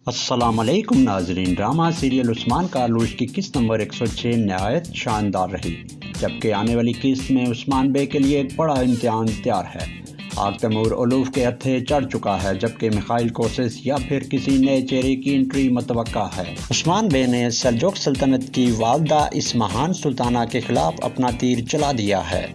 السلام علیکم ناظرین، ڈرامہ سیریل عثمان کارلوش کی قسط نمبر 106 نہایت شاندار رہی، جبکہ آنے والی قسط میں عثمان بے کے لیے ایک بڑا امتحان تیار ہے۔ آگ تیمور الوف کے ہتھے چڑھ چکا ہے، جبکہ میخائیل کوسس یا پھر کسی نئے چہرے کی انٹری متوقع ہے۔ عثمان بے نے سلجوق سلطنت کی والدہ اسمہان سلطانہ کے خلاف اپنا تیر چلا دیا ہے۔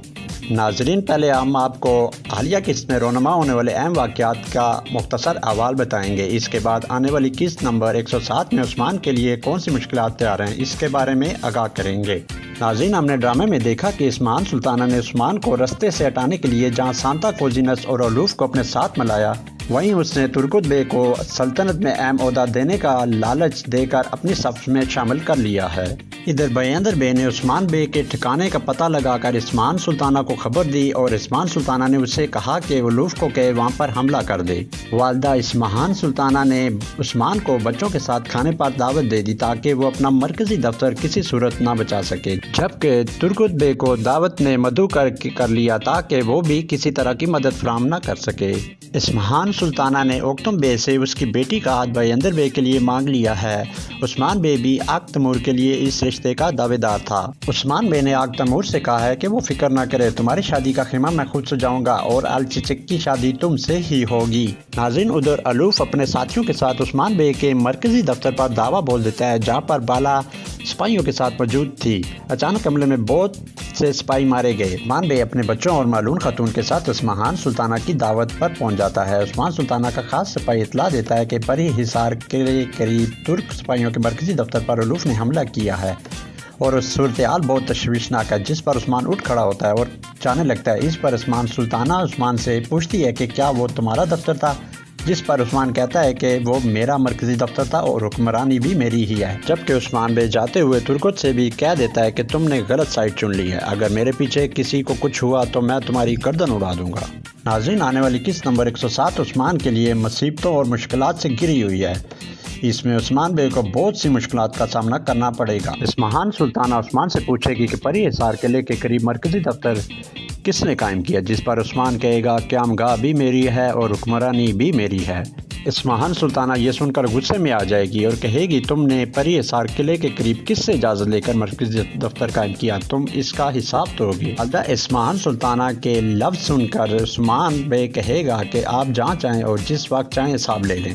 ناظرین، پہلے ہم آپ کو حالیہ قسط میں رونما ہونے والے اہم واقعات کا مختصر احوال بتائیں گے۔ اس کے بعد آنے والی قسط نمبر 107 میں عثمان کے لیے کون سی مشکلات تیار ہیں، اس کے بارے میں آگاہ کریں گے۔ ناظرین، ہم نے ڈرامے میں دیکھا کہ اسمہان سلطانہ نے عثمان کو رستے سے ہٹانے کے لیے جہاں سانتا کوزینس اور الوف کو اپنے ساتھ ملایا، وہیں اس نے ترکت بے کو سلطنت میں اہم عہدہ دینے کا لالچ دے کر اپنی صف میں شامل کر لیا ہے۔ ادھر بیندر بے نے عثمان بے کے ٹھکانے کا پتہ لگا کر اسمہان سلطانہ کو خبر دی اور اسمہان سلطانہ نے اسے کہا کہ الوف کو کہ وہاں پر حملہ کر دے۔ والدہ اسمہان سلطانہ نے عثمان کو بچوں کے ساتھ کھانے پر دعوت دے دی تاکہ وہ اپنا مرکزی دفتر کسی صورت نہ بچا سکے، جبکہ ترکت بے کو دعوت نے مدعو کر لیا تاکہ وہ بھی کسی طرح کی مدد فراہم نہ کر سکے۔ اسمہان سلطانہ نے اوکتم بے سے اس کی بیٹی کا ہاتھ بیندر بے کے لیے مانگ لیا ہے۔ عثمان بے بھی آگ تیمور کے لیے اس رشتے کا دعوے دار تھا۔ عثمان بے نے آگ تیمور سے کہا ہے کہ وہ فکر نہ کرے، تمہاری شادی کا خیمہ میں خود سجاؤں گا اور الچچک کی شادی تم سے ہی ہوگی۔ ناظرین، ادھر الوف اپنے ساتھیوں کے ساتھ عثمان بے کے مرکزی دفتر پر دعویٰ بول دیتا ہے، جہاں پر بالا سپاہیوں کے ساتھ موجود تھی۔ اچانک حملے میں بہت سے سپاہی مارے گئے۔ عثمان بے اپنے بچوں اور معلوم خاتون کے ساتھ اسمہان سلطانہ کی دعوت پر پہنچ جاتا ہے۔ عثمان سلطانہ کا خاص سپاہی اطلاع دیتا ہے کہ پری حصار کے قریب ترک سپاہیوں کے مرکزی دفتر پر الوف نے حملہ کیا ہے اور اس صورتحال بہت تشویشناک ہے، جس پر عثمان اٹھ کھڑا ہوتا ہے اور جانے لگتا ہے۔ اس پر عثمان سلطانہ عثمان سے پوچھتی ہے کہ کیا وہ تمہارا دفتر تھا، جس پر عثمان کہتا ہے کہ وہ میرا مرکزی دفتر تھا اور حکمرانی بھی میری ہی ہے، جبکہ عثمان بے جاتے ہوئے ترکت سے بھی کہہ دیتا ہے کہ تم نے غلط سائٹ چن لی ہے، اگر میرے پیچھے کسی کو کچھ ہوا تو میں تمہاری گردن اڑا دوں گا۔ ناظرین، آنے والی قسط نمبر 107 عثمان کے لیے مصیبتوں اور مشکلات سے گھری ہوئی ہے۔ اس میں عثمان بے کو بہت سی مشکلات کا سامنا کرنا پڑے گا۔ اسمہان سلطانہ عثمان سے پوچھے گی کہ پری حصار قلعے کے قریب مرکزی دفتر کس نے قائم کیا، جس پر عثمان کہے گا قیام گاہ بھی میری ہے اور حکمرانی بھی میری ہے۔ اسمہان سلطانہ یہ سن کر غصے میں آ جائے گی اور کہے گی تم نے پری حصار قلعے کے قریب کس سے اجازت لے کر مرکزی دفتر قائم کیا، تم اس کا حساب دو گے۔ والدہ اسمہان سلطانہ کے لفظ سن کر عثمان بے کہے گا کہ آپ جہاں چاہیں اور جس وقت چاہیں حساب لے لیں۔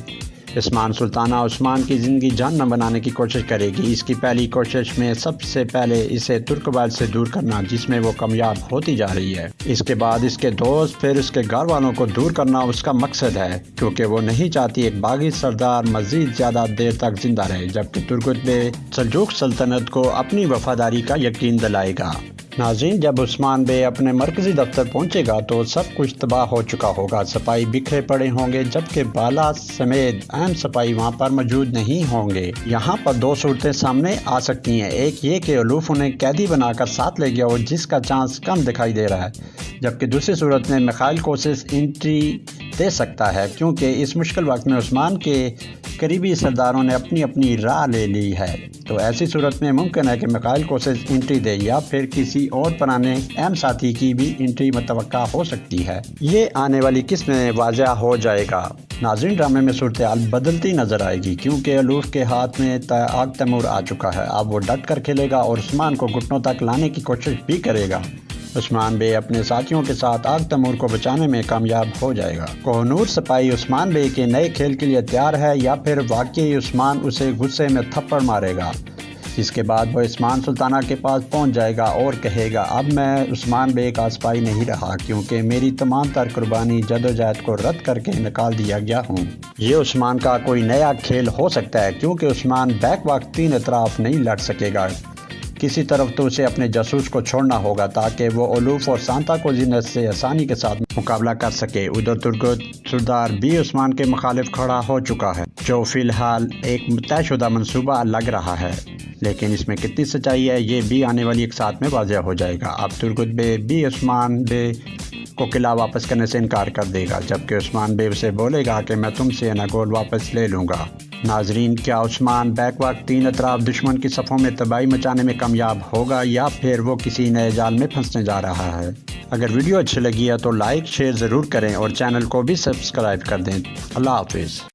اسمہان سلطانہ عثمان کی زندگی جہنم بنانے کی کوشش کرے گی۔ اس کی پہلی کوشش میں سب سے پہلے اسے ترک قبائل سے دور کرنا، جس میں وہ کامیاب ہوتی جا رہی ہے۔ اس کے بعد اس کے دوست پھر اس کے گھر والوں کو دور کرنا اس کا مقصد ہے، کیونکہ وہ نہیں چاہتی ایک باغی سردار مزید زیادہ دیر تک زندہ رہے، جبکہ ترکت بے سلجوق سلطنت کو اپنی وفاداری کا یقین دلائے گا۔ ناظرین، جب عثمان بے اپنے مرکزی دفتر پہنچے گا تو سب کچھ تباہ ہو چکا ہوگا، سپاہی بکھرے پڑے ہوں گے، جبکہ بالا سمیت اہم سپاہی وہاں پر موجود نہیں ہوں گے۔ یہاں پر دو صورتیں سامنے آ سکتی ہیں، ایک یہ کہ الوف انہیں قیدی بنا کر ساتھ لے گیا اور جس کا چانس کم دکھائی دے رہا ہے، جبکہ دوسری صورت میں میخائیل کوسس انٹری دے سکتا ہے، کیونکہ اس مشکل وقت میں عثمان کے قریبی سرداروں نے اپنی اپنی راہ لے لی ہے۔ تو ایسی صورت میں ممکن ہے کہ میخائیل کوسس انٹری دے یا پھر کسی اور پرانے اہم ساتھی کی بھی انٹری متوقع ہو سکتی ہے۔ یہ آنے والی قسط میں واضح ہو جائے گا۔ ناظرین، ڈرامے میں صورتحال بدلتی نظر آئے گی، کیونکہ الوف کے ہاتھ میں آگ تیمور آ چکا ہے۔ اب وہ ڈٹ کر کھیلے گا اور عثمان کو گھٹنوں تک لانے کی کوشش بھی کرے گا۔ عثمان بے اپنے ساتھیوں کے ساتھ آگ تیمور کو بچانے میں کامیاب ہو جائے گا۔ کوہ نور سپاہی عثمان بے کے نئے کھیل کے لیے تیار ہے یا پھر واقعی عثمان اسے غصے میں تھپڑ مارے گا، جس کے بعد وہ اسمہان سلطانہ کے پاس پہنچ جائے گا اور کہے گا اب میں عثمان بے کا سپاہی نہیں رہا، کیونکہ میری تمام تر قربانی جدوجہد کو رد کر کے نکال دیا گیا ہوں۔ یہ عثمان کا کوئی نیا کھیل ہو سکتا ہے، کیونکہ عثمان بیک وقت تین اطراف نہیں لڑ سکے گا۔ کسی طرف تو اسے اپنے جاسوس کو چھوڑنا ہوگا تاکہ وہ الوف اور سانتا کوزینس سے آسانی کے ساتھ مقابلہ کر سکے۔ ادھر ترکت سردار بھی عثمان کے مخالف کھڑا ہو چکا ہے، جو فی الحال ایک طے شدہ منصوبہ لگ رہا ہے، لیکن اس میں کتنی سچائی ہے یہ بھی آنے والی ایک ساتھ میں واضح ہو جائے گا۔ اب ترکت بے بھی عثمان بے کو قلعہ واپس کرنے سے انکار کر دے گا، جبکہ عثمان بے اسے بولے گا کہ میں تم سے اناگول واپس لے لوں گا۔ ناظرین، کیا عثمان بیک وقت تین اطراف دشمن کی صفوں میں تباہی مچانے میں کامیاب ہوگا یا پھر وہ کسی نئے جال میں پھنسنے جا رہا ہے؟ اگر ویڈیو اچھی لگی ہے تو لائک شیئر ضرور کریں اور چینل کو بھی سبسکرائب کر دیں۔ اللہ حافظ۔